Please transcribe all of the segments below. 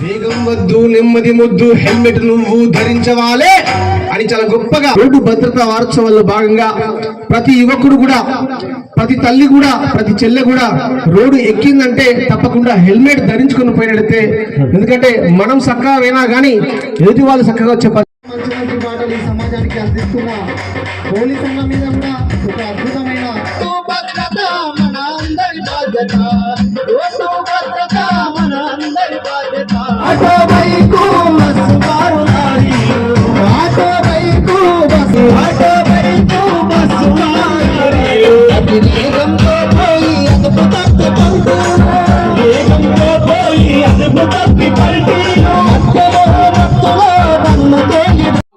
వేగం వద్దు, నెమ్మది ముద్దు, హెల్మెట్ నువ్వు ధరించవాలే అని చాలా గొప్పగా రోడ్డు భద్రతా వారోత్సవాల్లో భాగంగా ప్రతి యువకుడు కూడా, ప్రతి తల్లి కూడా, ప్రతి చెల్లె కూడా రోడ్డు ఎక్కిందంటే తప్పకుండా హెల్మెట్ ధరించుకుని పోయినట్లయితే, ఎందుకంటే మనం చక్కగా వినా కానీ ఎదుటి వాళ్ళు చక్కగా చెప్పాలి. సమాజానికి అందిస్తున్న పోలీస్ సంఘం మీద కూడా ఒక అద్భుతమైన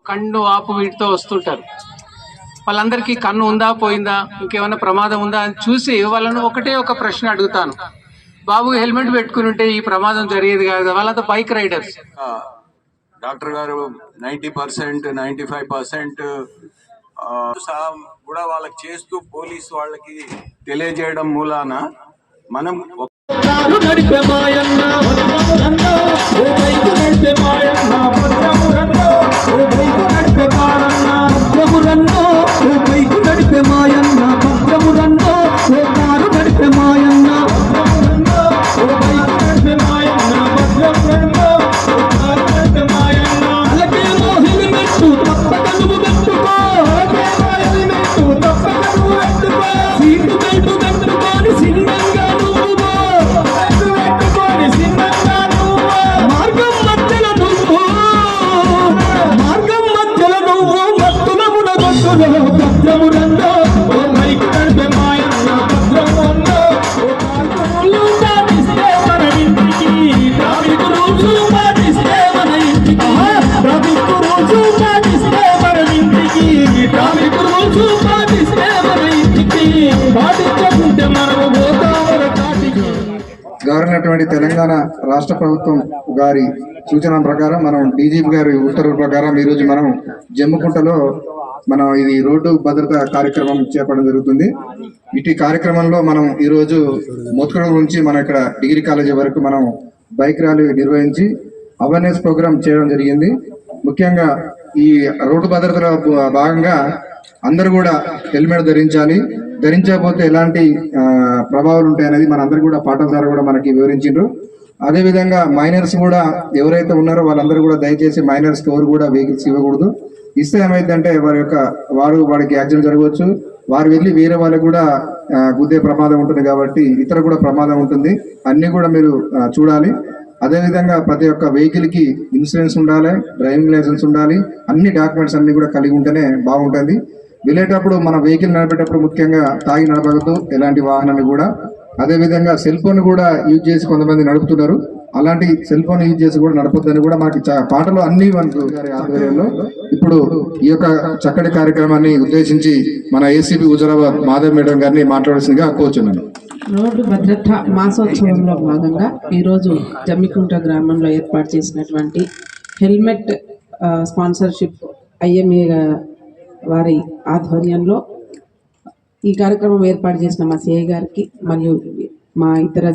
కన్ను ఆపు వీటితో వస్తుంటారు. వాళ్ళందరికీ కన్ను ఉందా పోయిందా, ఇంకేమైనా ప్రమాదం ఉందా అని చూసి వాళ్ళను ఒకటే ఒక ప్రశ్న అడుగుతాను. బాబు హెల్మెట్ పెట్టుకుని ఉంటే ఈ ప్రమాదం జరిగేది కాదు. వాళ్ళంతా బైక్ రైడర్స్. డాక్టర్ గారు 90%, 95% కూడా వాళ్ళకి చేస్తూ పోలీస్ వాళ్ళకి తెలియజేయడం మూలాన మనం గవర్నమెంట్ తెలంగాణ రాష్ట్ర ప్రభుత్వం గారి సూచన ప్రకారం మనం డీజీపీ గారి ఉత్తర్వుల ప్రకారం ఈరోజు మనం జమ్మికుంటలో మనం ఇది రోడ్డు భద్రత కార్యక్రమం చేపట్టడం జరుగుతుంది. ఇటు కార్యక్రమంలో మనం ఈరోజు మోత్కూరు నుంచి మనం ఇక్కడ డిగ్రీ కాలేజీ వరకు మనం బైక్ ర్యాలీ నిర్వహించి అవేర్నెస్ ప్రోగ్రామ్ చేయడం జరిగింది. ముఖ్యంగా ఈ రోడ్డు భద్రతలో భాగంగా అందరూ కూడా హెల్మెట్ ధరించాలి, ధరించకపోతే ఎలాంటి ప్రభావాలు ఉంటాయనేది మనందరూ కూడా పాఠం ద్వారా కూడా మనకి వివరించారు. అదేవిధంగా మైనర్స్ కూడా ఎవరైతే ఉన్నారో వాళ్ళందరూ కూడా దయచేసి మైనర్స్ ఎవరు కూడా వెహికల్స్ ఇవ్వకూడదు. ఇస్తే ఏమైందంటే వాడికి యాక్సిడెంట్ జరగవచ్చు, వారు వెళ్ళి వేరే వాళ్ళకి కూడా గుద్దే ప్రమాదం ఉంటుంది, కాబట్టి ఇతర కూడా ప్రమాదం ఉంటుంది. అన్ని కూడా మీరు చూడాలి. అదేవిధంగా ప్రతి ఒక్క వెహికల్ కి ఇన్సూరెన్స్ ఉండాలి, డ్రైవింగ్ లైసెన్స్ ఉండాలి, అన్ని డాక్యుమెంట్స్ అన్ని కూడా కలిగి ఉంటేనే బాగుంటుంది. వెళ్ళేటప్పుడు మన వెహికల్ నడిపేటప్పుడు ముఖ్యంగా తాగి నడపగలదు ఎలాంటి వాహనాన్ని కూడా. అదేవిధంగా సెల్ ఫోన్ కూడా యూజ్ చేసి కొంతమంది నడుపుతున్నారు. అలాంటి సెల్ ఫోన్ యూజ్ చేసి కూడా నడపొద్దని కూడా మనకి పాటలు అన్ని మనకు ఆధ్వర్యంలో ఇప్పుడు ఈ యొక్క చక్కటి కార్యక్రమాన్ని ఉద్దేశించి మన ఏసీబీ హుజరాబాద్ మాధవ్ మేడం గారిని మాట్లాడాల్సిందిగా కోరుచున్నాను. రోడ్డు భద్రత మాసోత్సవంలో భాగంగా ఈరోజు జమ్మికుంట గ్రామంలో ఏర్పాటు చేసినటువంటి హెల్మెట్ స్పాన్సర్షిప్ ఐఎంఏ వారి ఆధ్వర్యంలో ఈ కార్యక్రమం ఏర్పాటు చేసిన మా సిఐ గారికి మరియు మా ఇతర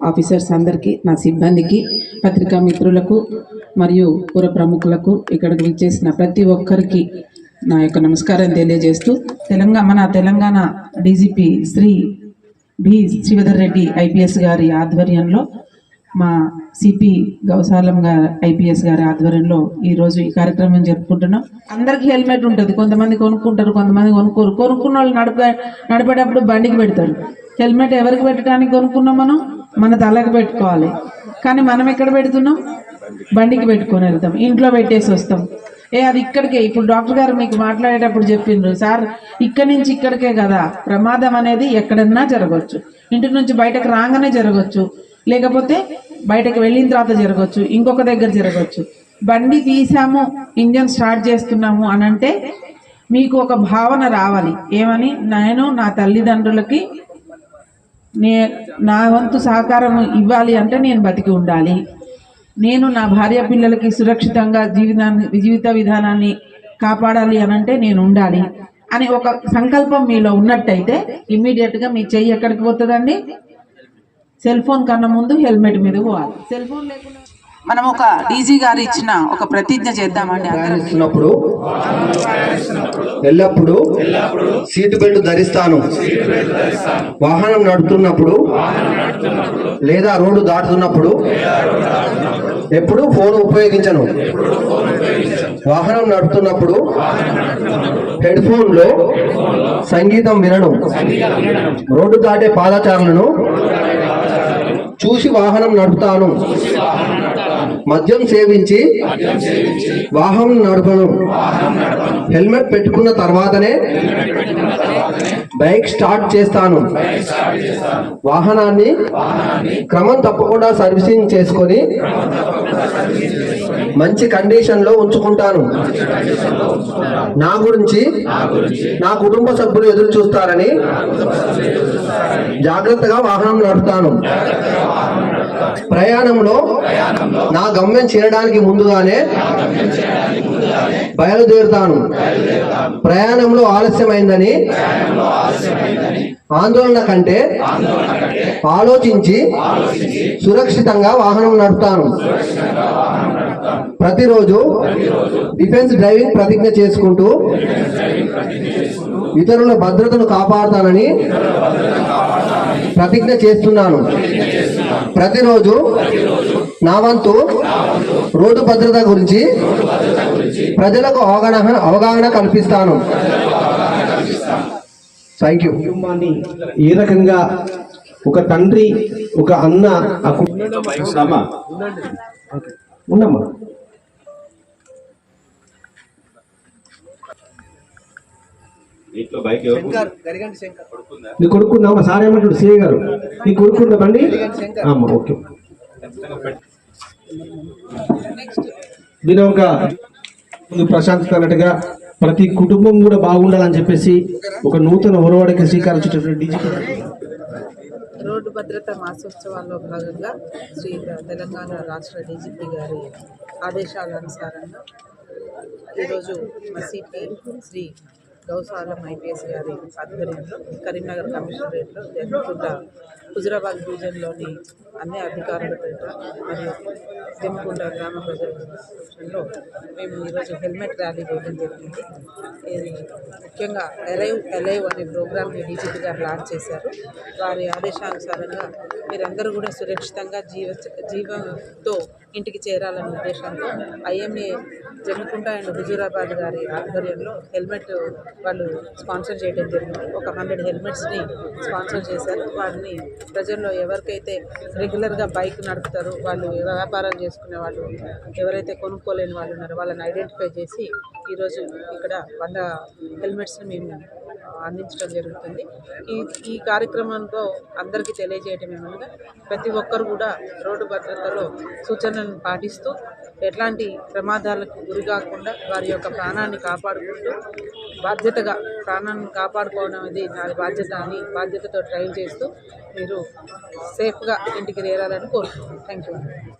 ఆఫీసర్స్ అందరికీ, నా సిబ్బందికి, పత్రికా మిత్రులకు మరియు పుర ప్రముఖులకు, ఇక్కడికి విచ్చేసిన ప్రతి ఒక్కరికి నా యొక్క నమస్కారం తెలియజేస్తూ, మన Telangana DGP Shri B Sridhar Reddy IPS గారి ఆధ్వర్యంలో, మా సిపి గౌసాలం గారు ఐపీఎస్ గారి ఆధ్వర్యంలో ఈరోజు ఈ కార్యక్రమం జరుపుకుంటున్నాం. అందరికీ హెల్మెట్ ఉంటుంది. కొంతమంది కొనుక్కుంటారు, కొంతమంది కొనుక్కోరు. కొనుక్కున్న వాళ్ళు నడిపేటప్పుడు బండికి పెడతారు. హెల్మెట్ ఎవరికి పెట్టడానికి కొనుక్కున్నాం? మనం మన తలకు పెట్టుకోవాలి. కానీ మనం ఎక్కడ పెడుతున్నాం? బండికి పెట్టుకొని వెళ్తాం, ఇంట్లో పెట్టేసి వస్తాం. అది ఇక్కడికే. ఇప్పుడు డాక్టర్ గారు మీకు మాట్లాడేటప్పుడు చెప్పిండ్రు, సార్ ఇక్కడి నుంచి ఇక్కడికే కదా, ప్రమాదం అనేది ఎక్కడన్నా జరగవచ్చు. ఇంటి నుంచి బయటకు రాగానే జరగవచ్చు, లేకపోతే బయటకు వెళ్ళిన తర్వాత జరగవచ్చు, ఇంకొక దగ్గర జరగవచ్చు. బండి తీసాము, ఇంజన్ స్టార్ట్ చేస్తున్నాము అని అంటే మీకు ఒక భావన రావాలి. ఏమని? నేను నా తల్లిదండ్రులకి నా వంతు సహకారం ఇవ్వాలి అంటే నేను బతికి ఉండాలి, నేను నా భార్య పిల్లలకి సురక్షితంగా జీవిత విధానాన్ని కాపాడాలి అనంటే నేను ఉండాలి అని ఒక సంకల్పం మీలో ఉన్నట్టయితే ఇమ్మీడియట్గా మీ చెయ్యి ఎక్కడికి పోతుందండి? సెల్ ఫోన్ కన్నా ముందు హెల్మెట్ మీద పోవాలి. సెల్ ఫోన్ లేకుండా మనం ఒక డీజీ గారు ఇచ్చిన ఒక ప్రతిజ్ఞ చేద్దామండి అందరం. ప్రయాణిస్తున్నప్పుడు ఎల్లప్పుడూ సీటు బెల్ట్ ధరిస్తాను. వాహనం నడుపుతున్నప్పుడు లేదా రోడ్డు దాటుతున్నప్పుడు ఎప్పుడు ఫోన్ ఉపయోగించను. వాహనం నడుపుతున్నప్పుడు హెడ్ ఫోన్ లో సంగీతం వినను. రోడ్డు దాటే పాదచారులను చూసి వాహనం నడుపుతాను. మద్యం సేవించి వాహనం నడపను. హెల్మెట్ పెట్టుకున్న తర్వాతనే బైక్ స్టార్ట్ చేస్తాను. వాహనాన్ని క్రమం తప్పకుండా సర్వీసింగ్ చేసుకొని మంచి కండిషన్ లో ఉంచుకుంటాను. నా గురించి నా కుటుంబ సభ్యులు ఎదురు చూస్తారని జాగ్రత్తగా వాహనం నడుపుతాను. ప్రయాణంలో నా గమ్యం చేరడానికి ముందుగానే బయలుదేరుతాను. ప్రయాణంలో ఆలస్యమైందని ఆందోళన కంటే ఆలోచించి సురక్షితంగా వాహనం నడుపుతాను. ప్రతిరోజు డిఫెన్స్ డ్రైవింగ్ ప్రతిజ్ఞ చేసుకుంటూ ఇతరుల భద్రతను కాపాడుతానని ప్రతిజ్ఞ చేస్తున్నాను. ప్రతిరోజు నా వంతు రోడ్డు భద్రత గురించి ప్రజలకు అవగాహన కల్పిస్తాను. Thank you. కుటుంబాన్ని ఏ రకంగా ఒక తండ్రి ఒక అన్న ఉండమ్మా నీ కొడుకుందా సార్ ఏమంటాడు సిఐ గారు? నీ కొడుకుందా బండి? అమ్మా ఓకే. దీని ఒక ప్రశాంతత అన్నట్టుగా ప్రతి కుటుంబం కూడా బాగుండాలని చెప్పేసి ఒక నూతన ఒరవడికి శ్రీకారం చుట్టినటువంటి డీజీపీ రోడ్డు భద్రత మాసోత్సవాల్లో భాగంగా తెలంగాణ రాష్ట్ర డీజీపీ గారి ఆదేశాల అనుసారంగా ఈరోజు మసీపీ శ్రీ గౌసాలం ఐపీఎస్ గారి ఆధ్వర్యంలో కరీంనగర్ కమిషనరేట్లో జమ్మికుంట హుజురాబాద్ డివిజన్లోని అన్ని అధికారులతో మరియు జమ్మికుంట గ్రామ ప్రజలలో మేము ఈరోజు హెల్మెట్ ర్యాలీ చేయడం జరిగింది. ఇది ముఖ్యంగా అలైవ్ అనే ప్రోగ్రామ్ని డీజీపీ గారు లాంచ్ చేశారు. వారి ఆదేశానుసారంగా మీరందరూ కూడా సురక్షితంగా జీవంతో ఇంటికి చేరాలనే ఉద్దేశంతో ఐఎంఏ జమ్మికుంట అండ్ హుజూరాబాద్ గారి ఆధ్వర్యంలో హెల్మెట్ వాళ్ళు స్పాన్సర్ చేయడం జరిగింది. ఒక 100 హెల్మెట్స్ని స్పాన్సర్ చేశారు. వాటిని ప్రజల్లో ఎవరికైతే రెగ్యులర్గా బైక్ నడుపుతారో వాళ్ళు, వ్యాపారాలు చేసుకునే వాళ్ళు, ఎవరైతే కొనుక్కోలేని వాళ్ళు ఉన్నారో వాళ్ళని ఐడెంటిఫై చేసి ఈరోజు ఇక్కడ 100 హెల్మెట్స్ని మేము అందించడం జరుగుతుంది. ఈ కార్యక్రమంలో అందరికీ తెలియజేయడం ఏమనగా ప్రతి ఒక్కరు కూడా రోడ్డు భద్రతలో సూచనలను పాటిస్తూ ఎట్లాంటి ప్రమాదాలకు గురి కాకుండా వారి యొక్క ప్రాణాన్ని కాపాడుకుంటూ బాధ్యతగా ప్రాణాన్ని కాపాడుకోవడం అనేది నా బాధ్యత అని బాధ్యతతో డ్రైవ్ చేస్తూ మీరు సేఫ్గా ఇంటికి చేరాలని కోరుకుంటున్నాను. Thank you.